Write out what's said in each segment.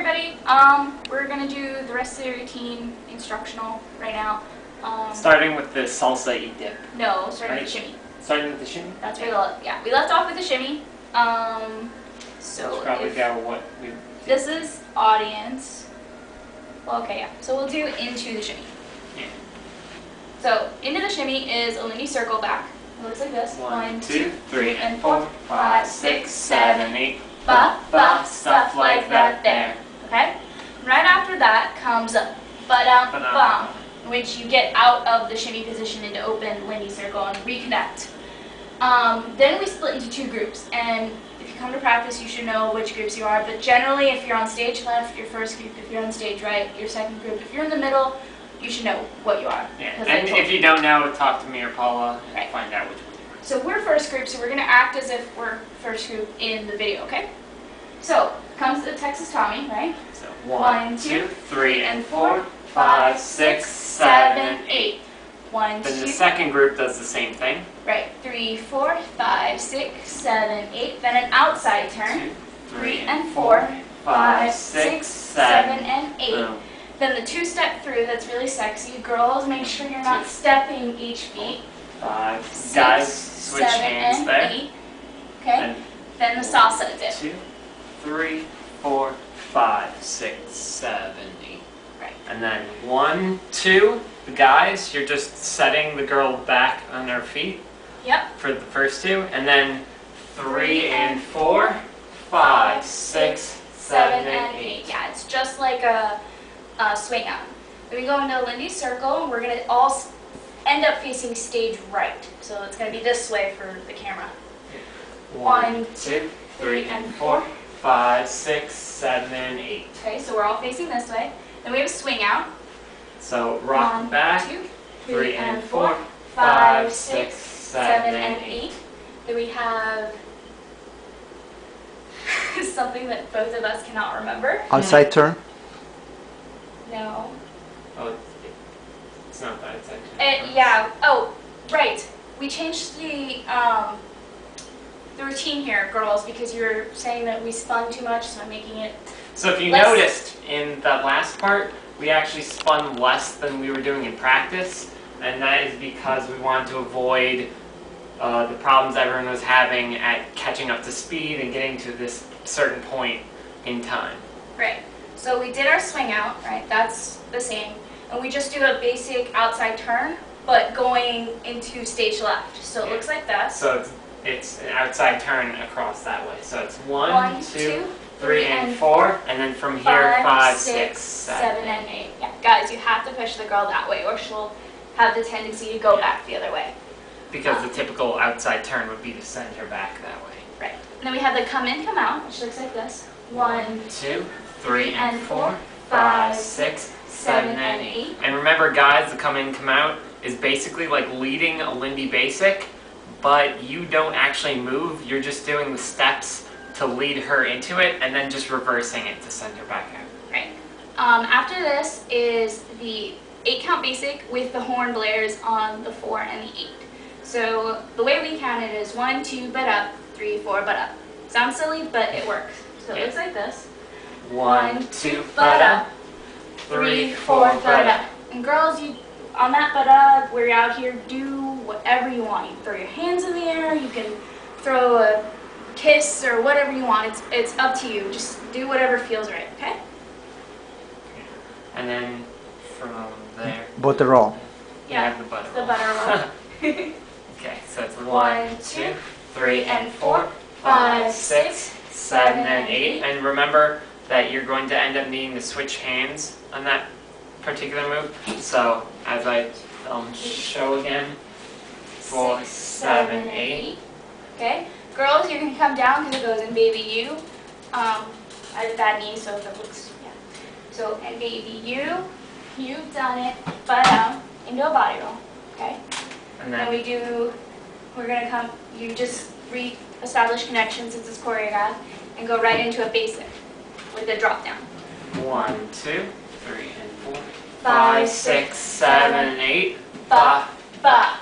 everybody. We're gonna do the rest of the routine instructional right now. Starting with the salsa y dip. No, starting right? with the shimmy. Starting with the shimmy? That's where we left off with the shimmy. So let's probably go what we did. This is audience. Well, okay, yeah. So we'll do into the shimmy. Yeah. So into the shimmy is a Lindy circle back. It looks like this. 1, 2, 3, and 4, 5, 6, 7, 8. Stuff like that there. Okay? Right after that comes a ba-dum, which you get out of the shimmy position into open Lindy circle and reconnect. Then we split into two groups, and if you come to practice, you should know which groups you are, but generally if you're on stage left, your first group; if you're on stage right, your second group; if you're in the middle, you should know what you are. Yeah. And if you don't know, talk to me or Paula and find out which one you are. So we're first group, so we're going to act as if we're first group in the video, okay? So, comes the Texas Tommy, right? So 1, 2, 3, and 4, 5, 6, 7, 8. 1, 2. Then the second group does the same thing. Right. 3, 4, 5, 6, 7, 8. Then an outside turn. 2, 3, and 4, 5, 6, 7, and 8. Boom. Then the two-step through, that's really sexy. Girls, make sure you're not stepping each feet. 5, 6, guys, switch 7, hands and there. 8. Okay? And then the salsa dip. 2, 3, 4, 5, 6, 7, 8. Right. And then 1, 2, the guys, you're just setting the girl back on her feet. Yep. For the first two. And then 3 and 4, 5, 6, 7, and 8. Yeah, it's just like a swing out. Then we go into a Lindy circle, and we're going to all end up facing stage right. So it's going to be this way for the camera. 1, 2, 3, and 4, 5, 6, 7, and 8. Okay, so we're all facing this way. Then we have a swing out. So rock 1, back, 2, 3 and 4, 5, 6, 7, and 8. Then we have something that both of us cannot remember. Outside turn. No. Oh, it's not that section. Yeah. Oh, right. We changed the routine here, girls, because you were saying that we spun too much, so I'm making it. So if you less. noticed in that last part, we actually spun less than we were doing in practice, and that is because we wanted to avoid the problems everyone was having at catching up to speed and getting to this certain point in time. Right. So we did our swing out, right? That's the same. And we just do a basic outside turn, but going into stage left. So it looks like this. So it's an outside turn across that way. So it's 1, 1, 2, 3, and 4, and then from here 5, 6, 7, and 8. Yeah, guys, you have to push the girl that way, or she'll have the tendency to go back the other way. Because the typical outside turn would be to send her back that way. Right. And then we have the come in, come out, which looks like this. 1, 2, 3, and 4, 5, 5, 6, 7, and 8. And remember, guys, the come in, come out is basically like leading a Lindy basic, but you don't actually move. You're just doing the steps to lead her into it, and then just reversing it to send her back out. Right. After this is the 8 count basic with the horn blares on the 4 and the 8. So the way we count it is 1, 2, but up, 3, 4, but up. Sounds silly, but it works. So it looks like this. 1, 2, but up. 3, 4, but up. And girls, you on that but up, where you're out here, do whatever you want. You can throw your hands in the air, you can throw a kiss or whatever you want. It's up to you. Just do whatever feels right, okay? And then from there, Butter roll. you have the butter The roll. butter roll. Okay, so it's 1, 1, 2, 3, and 4, 5, 5, 6, 7, and 8. And remember that you're going to end up needing to switch hands on that particular move. So as I show again, 4, 7, 8. Okay, girls, you can come down because it goes in baby you. I have a bad knee, so if it looks, yeah. So and baby you, you've done it, but down into a body roll. Okay. And And we're gonna come. You just re-establish connection since it's choreographed, and go right into a basic with a drop down. 1, 2, 3, and 4, 5, 6, 7, and 8. Ba, ba.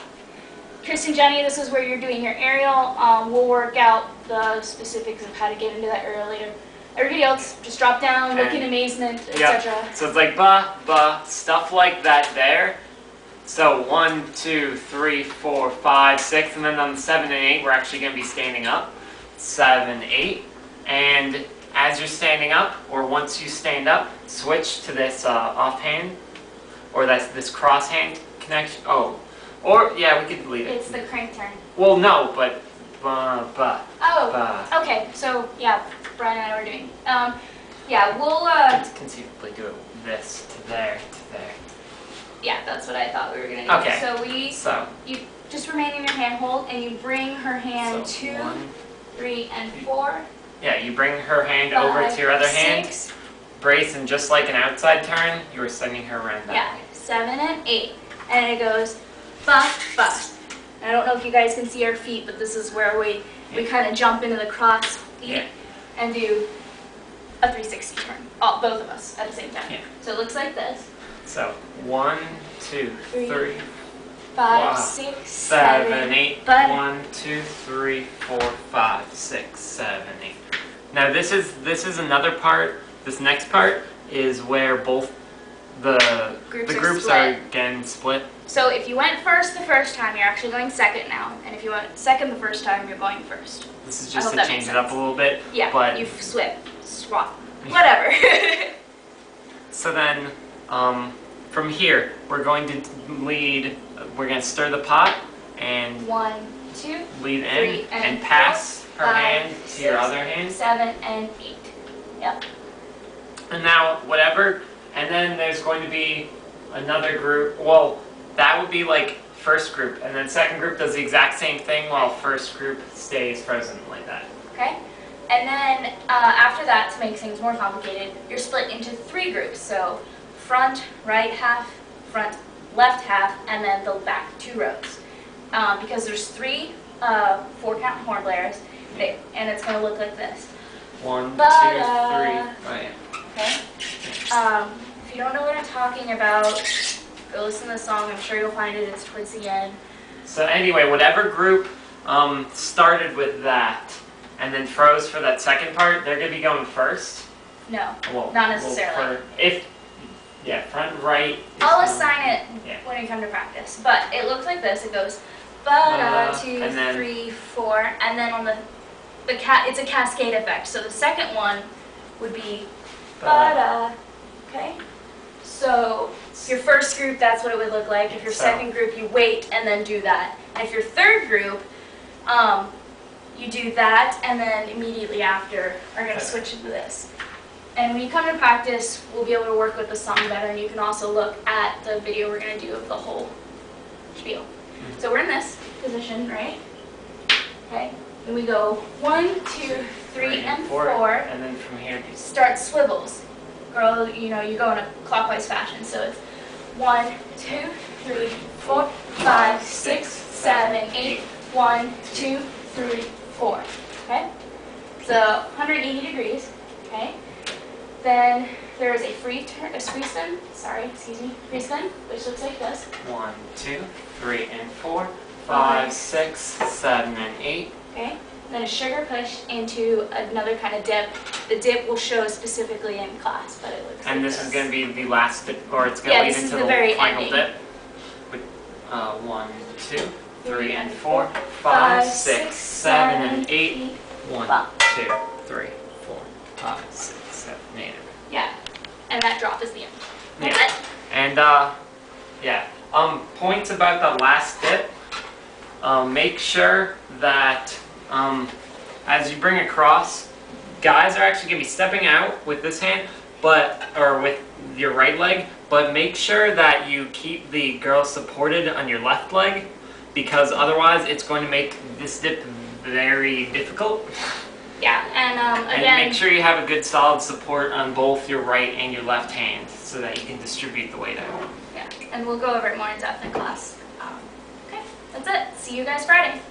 Kristen, Jenny, this is where you're doing your aerial. We'll work out the specifics of how to get into that aerial later. Everybody else, just drop down, look in amazement, etc. So it's like ba, ba, stuff like that there. So 1, 2, 3, 4, 5, 6, and then on the 7 and 8, we're actually going to be standing up. 7, 8, and as you're standing up, or once you stand up, switch to this offhand, or that's this cross hand connection. Oh, or yeah, we could leave it. It's the crank turn. Well, no, but ba, ba. Oh, ba. okay. So yeah, Brian and I were doing. Yeah, we'll conceivably do it this to there to there. Yeah, that's what I thought we were gonna do. Okay. So you just remain in your hand hold, and you bring her hand 2, 3, and 4. Yeah, you bring her hand 5, over to your other 6. hand. Brace, and just like an outside turn, you are sending her around that way. 7 and 8, and it goes ba ba. I don't know if you guys can see our feet, but this is where we kind of jump into the cross feet and do a 360 turn. Both of us at the same time. Yeah. So it looks like this. So 1, 2, 3, 5, 6, 7, 8. But 1, 2, 3, 4, 5, 6, 7, 8. Now this is another part. This next part is where both the groups are again split. So if you went first the first time, you're actually going second now, and if you went second the first time, you're going first. This is just to change it up a little bit. Yeah, but you swap, whatever. So then, from here, we're going to lead. We're going to stir the pot and 1, 2, lead 3, in and pass her 5, hand to 6, your other hand. 7 and 8. Yep. And now, whatever. And then there's going to be another group. Well, that would be like first group, and then second group does the exact same thing while first group stays frozen like that. Okay. And then after that, to make things more complicated, you're split into 3 groups. So front, right half, front, left half, and then the back 2 rows. Because there's 3 4-count horn blares, and it's going to look like this. 1, 2, 3. Oh, yeah. Okay. If you don't know what I'm talking about, go listen to the song. I'm sure you'll find it. It's towards the end. So anyway, whatever group started with that and then froze for that second part, they're going to be going first. No, well, not necessarily. Front, right. I'll assign it when we come to practice. But it looks like this. It goes ba-da, 2, 3, 4, and then on it's a cascade effect. So the second one would be ba-da. Okay? So if your first group, that's what it would look like. If your second group, you wait and then do that. And if your third group, you do that and then immediately after are going to switch into this. And when you come to practice, we'll be able to work with the song better, and you can also look at the video we're going to do of the whole spiel. So we're in this position, right? Okay. And we go 1, 2, 3, and 4. And then from here, start swivels. Girl, you go in a clockwise fashion. So it's 1, 2, 3, 4, 5, 6, 7, 8. 1, 2, 3, 4. Okay? So 180 degrees. Okay? Then there is a free spin, free spin, which looks like this. 1, 2, 3, and 4, 5, 6, 7, and 8. Okay. Then a sugar push into another kind of dip. The dip will show specifically in class, but it looks like this is going to be the last dip, or it's going to lead into the final dip. With 1, 2, 3, and 4, 5, 6, 7, and 8. 1, 2, 3, 4, 5, 6, 7, 8. Yeah, and that drop is the end. That's it. And points about the last dip. Make sure that as you bring across, guys are actually going to be stepping out with this hand, or with your right leg, but make sure that you keep the girl supported on your left leg, because otherwise it's going to make this dip very difficult. Yeah, and again, and make sure you have a good solid support on both your right and your left hand so that you can distribute the weight out. Yeah, and we'll go over it more in depth in class. Okay, that's it. See you guys Friday.